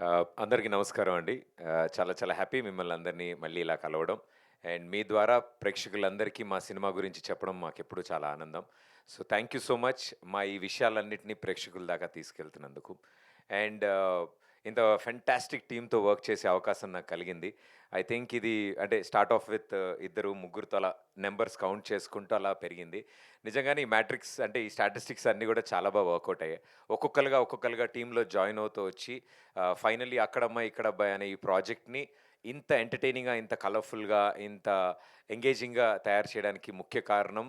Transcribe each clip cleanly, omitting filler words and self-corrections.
అందరికీ నమస్కారం అండి. చాలా చాలా హ్యాపీ మిమ్మల్ని అందరినీ మళ్ళీ ఇలా కలవడం. అండ్ మీ ద్వారా ప్రేక్షకులందరికీ మా సినిమా గురించి చెప్పడం మాకెప్పుడూ చాలా ఆనందం. So, thank you so much మా ఈ విషయాలన్నిటిని ప్రేక్షకుల దాకా తీసుకెళ్తున్నందుకు. అండ్ ఇంత ఫెంటాస్టిక్ టీమ్‌తో వర్క్ చేసే అవకాశం నాకు కలిగింది. ఐ థింక్ ఇది అంటే స్టార్ట్ ఆఫ్ విత్ ఇద్దరు, ముగ్గురితో అలా నంబర్స్ కౌంట్ చేసుకుంటూ అలా పెరిగింది. నిజంగానే ఈ మ్యాట్రిక్స్ అంటే ఈ స్టాటిస్టిక్స్ అన్నీ కూడా చాలా బాగా వర్కౌట్ అయ్యాయి. ఒక్కొక్కలుగా టీమ్‌లో జాయిన్ అవుతూ వచ్చి ఫైనల్లీ అక్కడమ్మాయి, ఇక్కడబ్బాయి అనే ఈ ప్రాజెక్ట్‌ని ఇంత ఎంటర్‌టైనింగ్‌గా, ఇంత కలర్‌ఫుల్‌గా, ఇంత ఎంగేజింగ్‌గా తయారు చేయడానికి ముఖ్య కారణం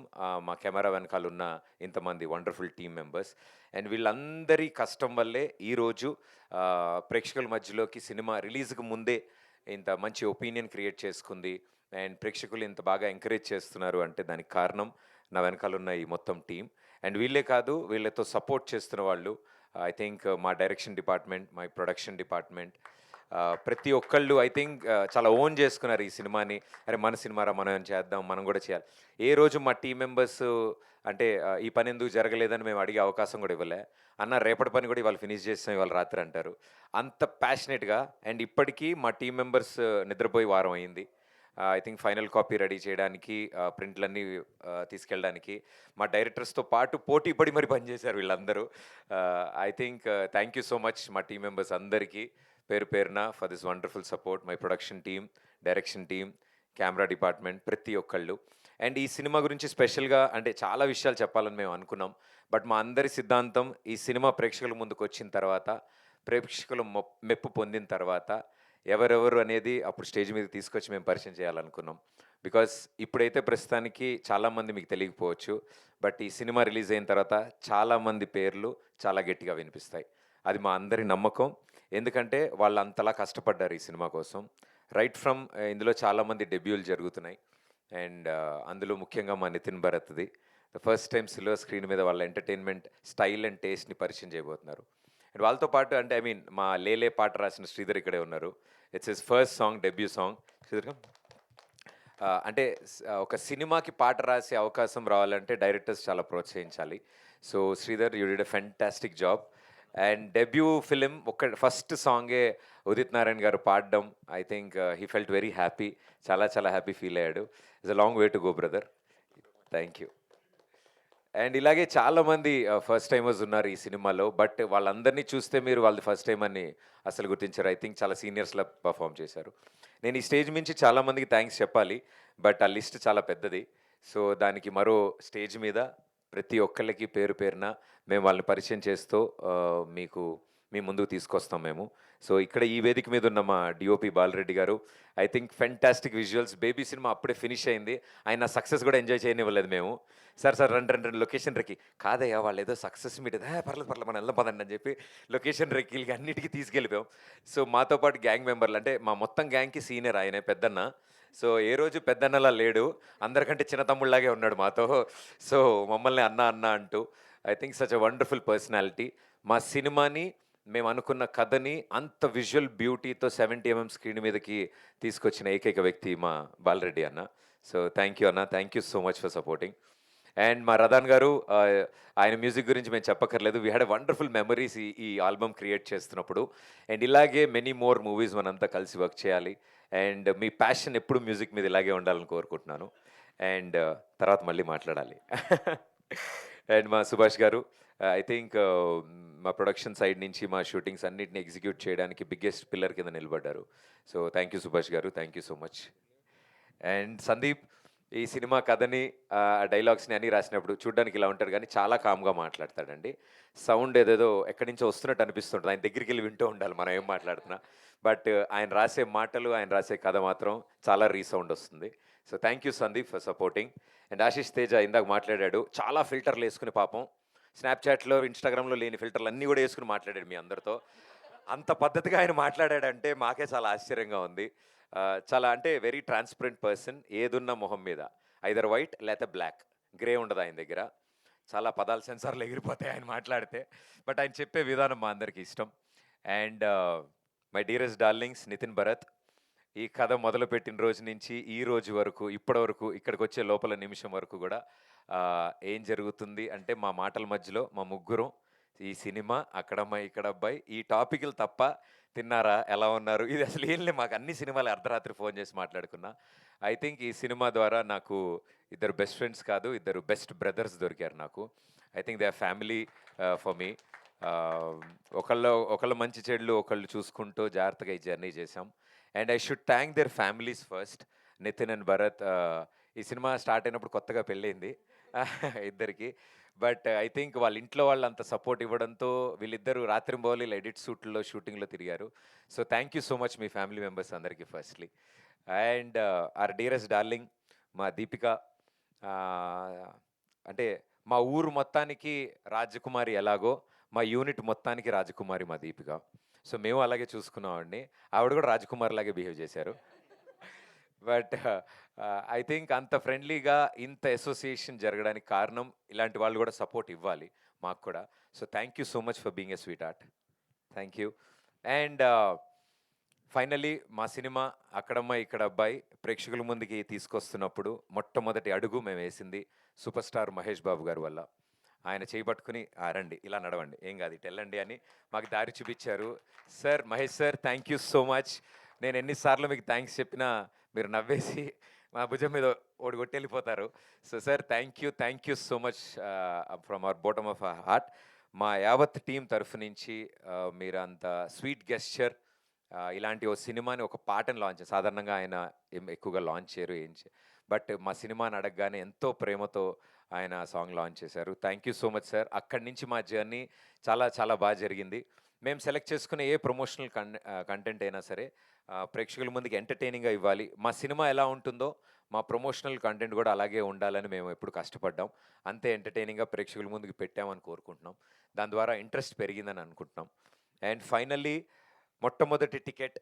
మా కెమెరా వెనకాలున్న ఇంతమంది వండర్‌ఫుల్ టీమ్ మెంబర్స్. అండ్ వీళ్ళందరి కష్టం వల్లే ఈరోజు ప్రేక్షకుల మధ్యలోకి సినిమా రిలీజ్‌కి ముందే ఇంత మంచి ఒపీనియన్ క్రియేట్ చేసుకుంది. అండ్ ప్రేక్షకులు ఇంత బాగా ఎంకరేజ్ చేస్తున్నారు అంటే దానికి కారణం నా వెనకాలున్న ఈ మొత్తం టీమ్. అండ్ వీళ్ళే కాదు, వీళ్ళతో సపోర్ట్ చేస్తున్న వాళ్ళు ఐ థింక్ మా direction department, my production department, ప్రతి ఒక్కళ్ళు ఐ థింక్ చాలా ఓన్ చేసుకున్నారు ఈ సినిమాని. అరే! మన సినిమారా, మనం చేద్దాం, మనం కూడా చేయాలి. ఏ రోజు మా టీమ్ మెంబర్స్ అంటే ఈ పని ఎందుకు జరగలేదని మేము అడిగే అవకాశం కూడా ఇవ్వలే. అన్న రేపటి పని కూడా ఇవాళ ఫినిష్ చేసాం ఇవాళ రాత్రి అంటారు. అంత ప్యాషనేట్‌గా. అండ్ ఇప్పటికీ మా టీమ్ మెంబర్స్ నిద్రపోయి వారం అయింది. I think final copy ready చేయడానికి, ప్రింట్‌లన్నీ తీసుకెళ్ళడానికి మా డైరెక్టర్స్‌తో పాటు పోటీ పడి మరి పనిచేశారు వీళ్ళందరూ. I think thank you so much మా టీమ్ మెంబర్స్ అందరికీ పేరు పేరున for this wonderful support. My production team, direction team, camera department ప్రతి ఒక్కళ్ళు. అండ్ ఈ సినిమా గురించి స్పెషల్‌గా అంటే చాలా విషయాలు చెప్పాలని మేము అనుకున్నాం. బట్ మా అందరి సిద్ధాంతం ఈ సినిమా ప్రేక్షకుల ముందుకొచ్చిన తర్వాత, ప్రేక్షకులు మెప్పు పొందిన తర్వాత ఎవరెవరు అనేది అప్పుడు స్టేజ్ మీదకి తీసుకొచ్చి మేము పరిచయం చేయాలనుకున్నాం. బికాజ్ ఇప్పుడైతే ప్రస్తుతానికి చాలామంది మీకు తెలియకపోవచ్చు. బట్ ఈ సినిమా రిలీజ్ అయిన తర్వాత చాలామంది పేర్లు చాలా గట్టిగా వినిపిస్తాయి. అది మా అందరి నమ్మకం. ఎందుకంటే వాళ్ళు అంతలా కష్టపడ్డారు ఈ సినిమా కోసం. రైట్ ఫ్రమ్ ఇందులో చాలామంది డెబ్యూలు జరుగుతున్నాయి. అండ్ అందులో ముఖ్యంగా మా నితిన్ భరత్‌ది. The first time silver screen మీద వాళ్ళ ఎంటర్‌టైన్‌మెంట్ స్టైల్ అండ్ టేస్ట్‌ని పరిచయం చేయబోతున్నారు. అండ్ వాళ్ళతో పాటు అంటే ఐ మీన్ మా 'లేలే' పాట రాసిన శ్రీధర్ ఇక్కడే ఉన్నారు. It's his first song, debut song. Sridhar come. అంటే ఒక సినిమాకి పాట రాసే అవకాశం రావాలంటే డైరెక్టర్స్ చాలా ప్రోత్సహించాలి. So, Sridhar you did a fantastic job. And debut film first సాంగే ఉదిత్ నారాయణ్ గారు పాడడం I think he felt very happy. చాలా చాలా హ్యాపీ ఫీల్ అయ్యాడు. It's a long way to go brother. Thank you. And ఇలాగే చాలామంది ఫస్ట్ టైమర్స్ ఉన్నారు ఈ సినిమాలో. బట్ వాళ్ళందరినీ చూస్తే మీరు వాళ్ళది ఫస్ట్ టైమ్ అని అసలు గుర్తించరు. ఐ థింక్ చాలా సీనియర్స్‌లా పెర్ఫార్మ్ చేశారు. నేను ఈ స్టేజ్ మించి చాలామందికి థాంక్స్ చెప్పాలి. బట్ ఆ లిస్ట్ చాలా పెద్దది. సో, దానికి మరో స్టేజ్ మీద ప్రతి ఒక్కళ్ళకి పేరు పేరున మేము వాళ్ళని పరిచయం చేస్తూ మీకు మీ ముందుకు తీసుకొస్తాం మేము. సో, ఇక్కడ ఈ వేదిక మీద ఉన్న మా డీఓపీ బాలరెడ్డి గారు I think fantastic visuals. 'Baby' cinema అప్పుడే ఫినిష్ అయింది. ఆయన సక్సెస్ కూడా ఎంజాయ్ చేయనివ్వలేదు మేము. సార్ రండి లొకేషన్ రెక్కి. కాదయ్యా వాళ్ళేదో సక్సెస్ మీట్ పర్లేదు మనం ఎళ్దాం పదండి అని చెప్పి లొకేషన్ రెక్కీలకి అన్నిటికి తీసుకెళ్ళిపోయాం. సో, మాతో పాటు గ్యాంగ్ మెంబర్లు అంటే మా మొత్తం గ్యాంగ్‌కి సీనియర్ ఆయనే పెద్దన్న. సో, ఏ రోజు పెద్దన్నలా లేడు. అందరికంటే చిన్న తమ్ముడిలాగే ఉన్నాడు మాతో. సో, మమ్మల్ని అన్న అన్న అంటూ I think such a wonderful personality. మా సినిమాని మేమనుకున్న కథని అంత విజువల్ బ్యూటీతో 70 స్క్రీన్ మీదకి తీసుకొచ్చిన ఏకైక వ్యక్తి మా బాలరెడ్డి అన్న. సో, థ్యాంక్ యూ అన్న. Thank you so much for supporting. And మా రదాన్ గారు ఆయన మ్యూజిక్ గురించి మేము చెప్పక్కర్లేదు. We had a wonderful memories ఈ ఈ ఆల్బమ్ క్రియేట్ చేస్తున్నప్పుడు. అండ్ ఇలాగే మెనీ మోర్ మూవీస్ మనంతా కలిసి వర్క్ చేయాలి. అండ్ మీ ప్యాషన్ ఎప్పుడు మ్యూజిక్ మీద ఇలాగే ఉండాలని కోరుకుంటున్నాను. అండ్ తర్వాత మళ్ళీ మాట్లాడాలి. అండ్ మా సుభాష్ గారు ఐ థింక్ మా ప్రొడక్షన్ సైడ్ నుంచి మా షూటింగ్స్ అన్నిటిని ఎగ్జిక్యూట్ చేయడానికి బిగ్గెస్ట్ పిల్లర్ కింద నిలబడ్డారు. సో, థ్యాంక్ యూ సుభాష్ గారు. Thank you so much. And Sandeep ఈ సినిమా కథని, డైలాగ్స్‌ని అన్నీ రాసినప్పుడు చూడ్డానికి ఇలా ఉంటాడు గానీ, చాలా కామ్‌గా మాట్లాడతాడండి. సౌండ్ ఏదేదో ఎక్కడి నుంచో వస్తున్నట్టు అనిపిస్తుంటది. ఆయన దగ్గరికెళ్ళి వింటూ ఉండాలి మనం ఏం మాట్లాడుతున్నా. బట్ ఆయన రాసే మాటలు, ఆయన రాసే కథ మాత్రం చాలా రీసౌండ్ వస్తుంది. So, thank you Sandeep for supporting. And Ashish Teja ఇందాక మాట్లాడాడు. చాలా ఫిల్టర్‌లేసుకొని పాపం స్నాప్‌చాట్‌లో, ఇన్‌స్టాగ్రామ్‌లో లేని ఫిల్టర్‌లన్నీ గూడా యేసుకొని మాట్లాడాడు మీ అందరితో. అంత పద్ధతిగా ఆయన మాట్లాడాడంటే మాకే చాలా ఆశ్చర్యంగా ఉంది. చాలా అంటే వెరీ ట్రాన్స్‌పరెంట్ పర్సన్. ఏదున్నా మొహం మీద. ఐదర్ వైట్ లేతే బ్లాక్. గ్రే ఉండదు ఆయన దగ్గర. చాలా పదాల సెన్సార్‌లు ఎగిరిపోతాయి ఆయన మాట్లాడితే. బట్ ఆయన చెప్పే విధానం మా అందరికీ ఇష్టం. And my dearest darlings Nithin Bharath. ఈ కథ మొదలుపెట్టిన రోజు నుంచి ఈ రోజు వరకు, ఇప్పటి వరకు ఇక్కడికొచ్చే లోపల నిమిషం వరకు గూడా ఏం జరుగుతుంది అంటే మా మాటల మధ్యలో మా ముగ్గురం ఈ సినిమా, అక్కడమ్మాయి, ఇక్కడబ్బాయి ఈ టాపిక్‌లు తప్ప తిన్నారా? ఎలా ఉన్నారు? ఇది అసలు ఏం లే మాకు అన్ని సినిమాలు అర్ధరాత్రి ఫోను చేసి మాట్లాడుకున్నా. ఐ థింక్ ఈ సినిమా ద్వారా నాకు ఇద్దరు బెస్ట్ ఫ్రెండ్స్ కాదు, ఇద్దరు బెస్ట్ బ్రదర్స్ దొరికారు నాకు. I think they are family for me. ఒకళ్ళ మంచి చెడులు ఒకళ్ళు చూసుకుంటూ జాగ్రత్తగా ఈ జర్నీ చేశాం. And I should thank their families first. Nithin and Bharath ఈ సినిమా స్టార్ట్ అయినప్పుడు కొత్తగా పెళ్ళయింది ఇద్దరికి. బట్ ఐ థింక్ వాళ్ళ ఇంట్లో వాళ్ళు అంత సపోర్ట్ ఇవ్వడంతో వీళ్ళిద్దరూ రాత్రింబవళ్ళు ఇలా ఎడిట్ షూట్‌లో, షూటింగ్‌లో తిరిగారు. So, thank you so much మీ ఫ్యామిలీ మెంబర్స్ అందరికి firstly. And our dearest darling మా దీపిక. ఆహ్, అంటే మా ఊరు మొత్తానికి రాజకుమారి ఎలాగో, మా యూనిట్ మొత్తానికి రాజకుమారి మా దీపిక. సో, మేము అలాగే చూసుకున్నామండి. ఆవిడ కూడా రాజకుమారిలాగే బిహేవ్ చేశారు. బట్ ఐ థింక్ అంత ఫ్రెండ్లీగా ఇంత అసోసియేషన్ జరగడానికి కారణం ఇలాంటి వాళ్ళు కూడా సపోర్ట్ ఇవ్వాలి మాకు కూడా. So, thank you so much for being a sweet heart. Thank you. And finally మా సినిమా 'అక్కడమ్మ ఇక్కడ అబ్బాయి' ప్రేక్షకుల ముందుకి తీసుకొస్తున్నప్పుడు మొట్టమొదటి అడుగు మేమేసింది సూపర్ స్టార్ మహేష్ బాబు గారి వల్ల. ఆయన చేయి పట్టుకుని రండి ఇలా నడవండి, ఏం కాదు ఇటు వెళ్ళండి అని మాకు దారి చూపించారు. Sir, Mahesh sir, thank you so much. నేను ఎన్నిసార్లు మీకు థ్యాంక్స్ చెప్పినా మీరు నవ్వేసి మా భుజం మీద ఒకటి కొట్టి వెళ్ళిపోతారు. So sir, thank you so much from our bottom of our heart. మా యావత్ టీం తరఫు నుంచి మీరు అంత స్వీట్ గెస్చర్, ఇలాంటి ఓ సినిమాని ఒక పాటను లాంచ్ సాధారణంగా ఆయన ఎక్కువగా లాంచ్ చేయరు బట్ మా సినిమాని అడగగానే ఎంతో ప్రేమతో ఆయన సాంగ్ లాంచ్ చేశారు. Thank you so much sir. అక్కడి నుంచి మా జర్నీ చాలా చాలా బాగా జరిగింది. మేము సెలెక్ట్ చేసుకునే ఏ ప్రమోషనల్ కంటెంట్ అయినా సరే ప్రేక్షకుల ముందుకి ఎంటర్టైనింగ్గా ఇవ్వాలి. మా సినిమా ఎలా ఉంటుందో మా ప్రమోషనల్ కంటెంట్ కూడా అలాగే ఉండాలని మేము ఎప్పుడు కష్టపడ్డాం. అంతే ఎంటర్టైనింగ్గా ప్రేక్షకుల ముందుకు పెట్టామని కోరుకుంటున్నాం. దాని ద్వారా ఇంట్రెస్ట్ పెరిగిందని అనుకుంటున్నాం. అండ్ ఫైనల్లీ మొట్టమొదటి టికెట్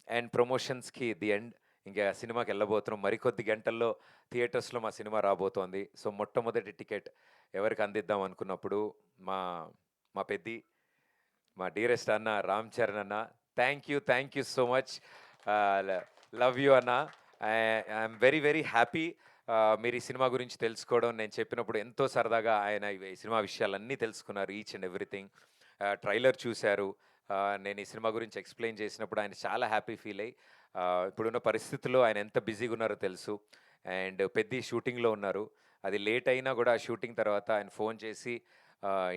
అండ్ ప్రమోషన్స్కి ది ఎండ్. ఇంకా సినిమాకి వెళ్ళబోతున్నాం. మరికొద్ది గంటల్లో థియేటర్స్లో మా సినిమా రాబోతోంది. సో, మొట్టమొదటి టికెట్ ఎవరికి అందిద్దాం అనుకున్నప్పుడు మా మా పెద్ది, మా డియరెస్ట్ అన్న రామ్ చరణ్ అన్న, thank you so much. Love you అన్న. ఐఎమ్ వెరీ వెరీ హ్యాపీ మీరు ఈ సినిమా గురించి తెలుసుకోవడం. నేను చెప్పినప్పుడు ఎంతో సరదాగా ఆయన ఈ సినిమా విషయాలన్నీ తెలుసుకున్నారు, ఈచ్ అండ్ ఎవ్రీథింగ్. ట్రైలర్ చూశారు. నేను ఈ సినిమా గురించి ఎక్స్ప్లెయిన్ చేసినప్పుడు ఆయన చాలా హ్యాపీ ఫీల్ అయ్యి ఇప్పుడున్న పరిస్థితుల్లో ఆయన ఎంత బిజీగా ఉన్నారో తెలుసు. అండ్ పెద్ద షూటింగ్లో ఉన్నారు. అది లేట్ అయినా కూడా షూటింగ్ తర్వాత ఆయన ఫోన్ చేసి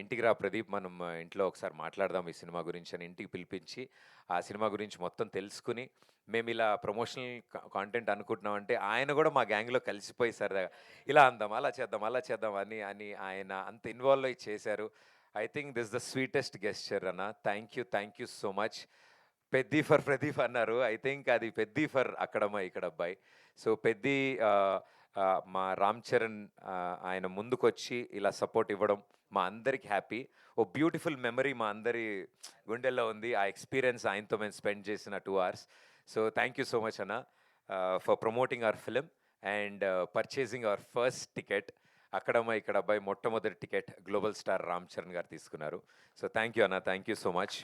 ఇంటికి రా ప్రదీప్, మనం ఇంట్లో ఒకసారి మాట్లాడదాం ఈ సినిమా గురించి అని ఇంటికి పిలిపించి ఆ సినిమా గురించి మొత్తం తెలుసుకుని మేము ఇలా ప్రమోషనల్ కాంటెంట్ అనుకుంటున్నామంటే ఆయన కూడా మా గ్యాంగ్లో కలిసిపోయి సరదాగా ఇలా అందాం, అలా చేద్దాం అని అని ఆయన అంత ఇన్వాల్వ్ అయ్యి చేశారు. I think this the sweetest gesture అన్న. Thank you so much. Peddi for Pradeep అన్నారు. ఐ థింక్ అది పెద్ది ఫర్ అక్కడమ్మ ఇక్కడ అబ్బాయి. సో, పెద్ది మా రామ్ చరణ్ ఆయన ముందుకొచ్చి ఇలా సపోర్ట్ ఇవ్వడం మా అందరికి హ్యాపీ. ఓ బ్యూటిఫుల్ మెమరీ మా అందరి గుండెల్లో ఉంది. ఆ ఎక్స్పీరియన్స్ ఆయనతో మేము స్పెండ్ చేసిన 2 hours. So, thank you so much అన్న for promoting our film and purchasing our first ticket. అక్కడమ్మ ఇక్కడ అబ్బాయి మొట్టమొదటి ticket global star Ram Charan గారు తీసుకున్నారు. సో, థ్యాంక్ యూ అన్న. Thank you so much.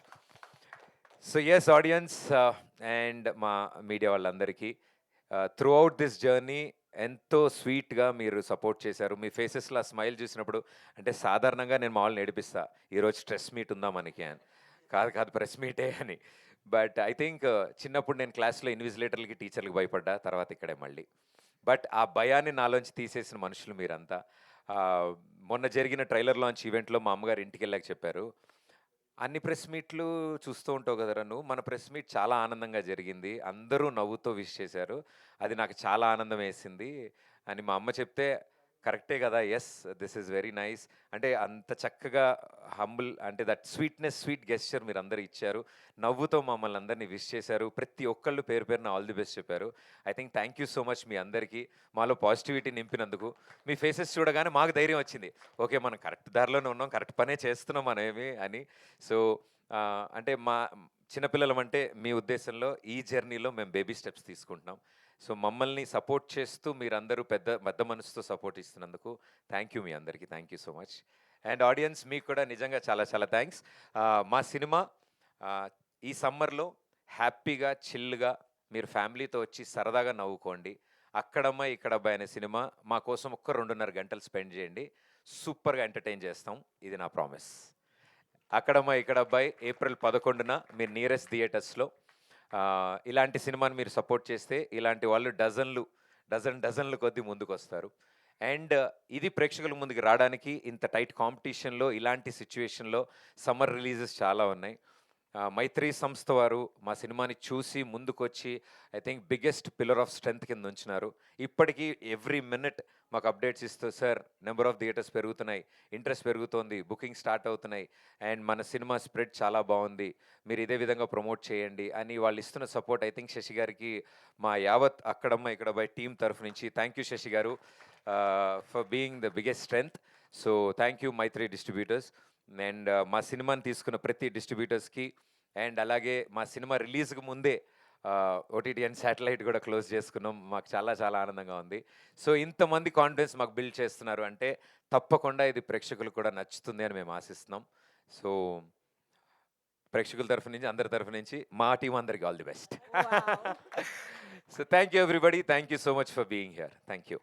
So yes audience and మా మీడియా వాళ్ళందరికీ త్రూ అవుట్ దిస్ జర్నీ ఎంతో స్వీట్గా మీరు సపోర్ట్ చేశారు. మీ ఫేసెస్లో స్మైల్ చూసినప్పుడు అంటే సాధారణంగా నేను మామూలు ఏడిపిస్తా, ఈరోజు స్ట్రెస్ మీట్ ఉందా మనకి అని. కాదు ప్రెస్ మీటే అని. బట్ ఐ థింక్ చిన్నప్పుడు నేను క్లాస్లో ఇన్విజిలేటర్లకి టీచర్లకి భయపడ్డా, తర్వాత ఇక్కడే మళ్ళీ. బట్ ఆ భయాన్ని నాలోంచి తీసేసిన మనుషులు మీరంతా. మొన్న జరిగిన ట్రైలర్ లాంచ్ ఈవెంట్లో మా అమ్మగారు ఇంటికి వెళ్ళాక చెప్పారు, అన్ని ప్రెస్ మీట్లు చూస్తూ ఉంటావు కదరా నువ్వు. మన ప్రెస్ మీట్ చాలా ఆనందంగా జరిగింది. అందరూ నవ్వుతో విష్ చేశారు. అది నాకు చాలా ఆనందం వేసింది అని మా అమ్మ చెప్తే, కరెక్టే కదా! Yes, this is very nice. అంటే అంత చక్కగా హంబుల్ అంటే దట్ స్వీట్ గెస్చర్ మీరందరూ ఇచ్చారు. నవ్వుతో మమ్మల్ని అందరిని విష్ చేశారు. ప్రతి ఒక్కళ్ళు పేరు పేరున ఆల్ ది బెస్ట్ చెప్పారు. I think thank you so much మీ అందరికీ. మాలో పాజిటివిటీ నింపినందుకు. మీ ఫేసెస్ చూడగానే మాకు ధైర్యం వచ్చింది. ఓకే, మనం కరెక్ట్ దారిలోనే ఉన్నాం, కరెక్ట్ పనే చేస్తున్నాం మనమేమి అని. సో, అంటే మా చిన్నపిల్లలం అంటే మీ ఉద్దేశంలో ఈ జర్నీలో మేము బేబీ స్టెప్స్ తీసుకుంటున్నాం. సో, మమ్మల్ని సపోర్ట్ చేస్తూ మీరందరూ పెద్ద పెద్ద మనసుతో సపోర్ట్ ఇస్తున్నందుకు థ్యాంక్ యూ మీ అందరికీ. Thank you so much. And audience మీకు కూడా నిజంగా చాలా చాలా థ్యాంక్స్. మా సినిమా ఈ సమ్మర్లో హ్యాపీగా చిల్గా మీరు ఫ్యామిలీతో వచ్చి సరదాగా నవ్వుకోండి. అక్కడమ్మ ఇక్కడ అబ్బాయి అనే సినిమా మా కోసం ఒక్క 2.5 గంటలు స్పెండ్ చేయండి. సూపర్గా ఎంటర్టైన్ చేస్తాం, ఇది నా ప్రామిస్. 'అక్కడమ్మ ఇక్కడ అబ్బాయి' ఏప్రిల్ 11న మీ నియరెస్ట్ థియేటర్స్‌లో. ఇలాంటి సినిమాని మీరు సపోర్ట్ చేస్తే ఇలాంటి వాళ్ళు డజన్‌లు కొద్దీ ముందుకొస్తారు. అండ్ ఇది ప్రేక్షకుల ముందుకు రాడానికి ఇంత టైట్ కాంపిటీషన్‌లో ఇలాంటి సిట్యుయేషన్‌లో సమ్మర్ రిలీజెస్ చాలా ఉన్నాయి. మైత్రి సంస్థ వారు మా సినిమాని చూసి ముందుకొచ్చి I think biggest pillar of strength కింద ఉంచినారు. ఇప్పటికీ ఎవ్రీ మినిట్ మాకు అప్డేట్స్ ఇస్తూ, "సార్ నెంబర్ ఆఫ్ థియేటర్స్ పెరుగుతున్నాయి, ఇంట్రెస్ట్ పెరుగుతోంది, బుకింగ్ స్టార్ట్ అవుతున్నాయి అండ్ మన సినిమా స్ప్రెడ్ చాలా బాగుంది. మీరు ఇదే విధంగా ప్రమోట్ చేయండి" అని వాళ్ళు ఇస్తున్న సపోర్ట్ ఐ థింక్ శశి గారికి మా యావత్ అక్కడమ్మ ఇక్కడ బై టీమ్ తరఫు నుంచి థ్యాంక్ యూ శశి గారు for being the biggest strength. So thank you Mythri distributors. And మా సినిమాని తీసుకున్న ప్రతి డిస్ట్రిబ్యూటర్స్కి అండ్ అలాగే మా సినిమా రిలీజ్కి ముందే ఓటీటీ అండ్ శాటిలైట్ కూడా క్లోజ్ చేసుకున్నాం. మాకు చాలా చాలా ఆనందంగా ఉంది. సో ఇంతమంది కాన్ఫిడెన్స్ మాకు బిల్డ్ చేస్తున్నారు అంటే తప్పకుండా ఇది ప్రేక్షకులకు కూడా నచ్చుతుంది అని మేము ఆశిస్తున్నాం. సో ప్రేక్షకుల తరఫు నుంచి అందరి తరఫు నుంచి మా టీం అందరికి all the best. Wow! So thank you everybody. Thank you so much for being here. Thank you.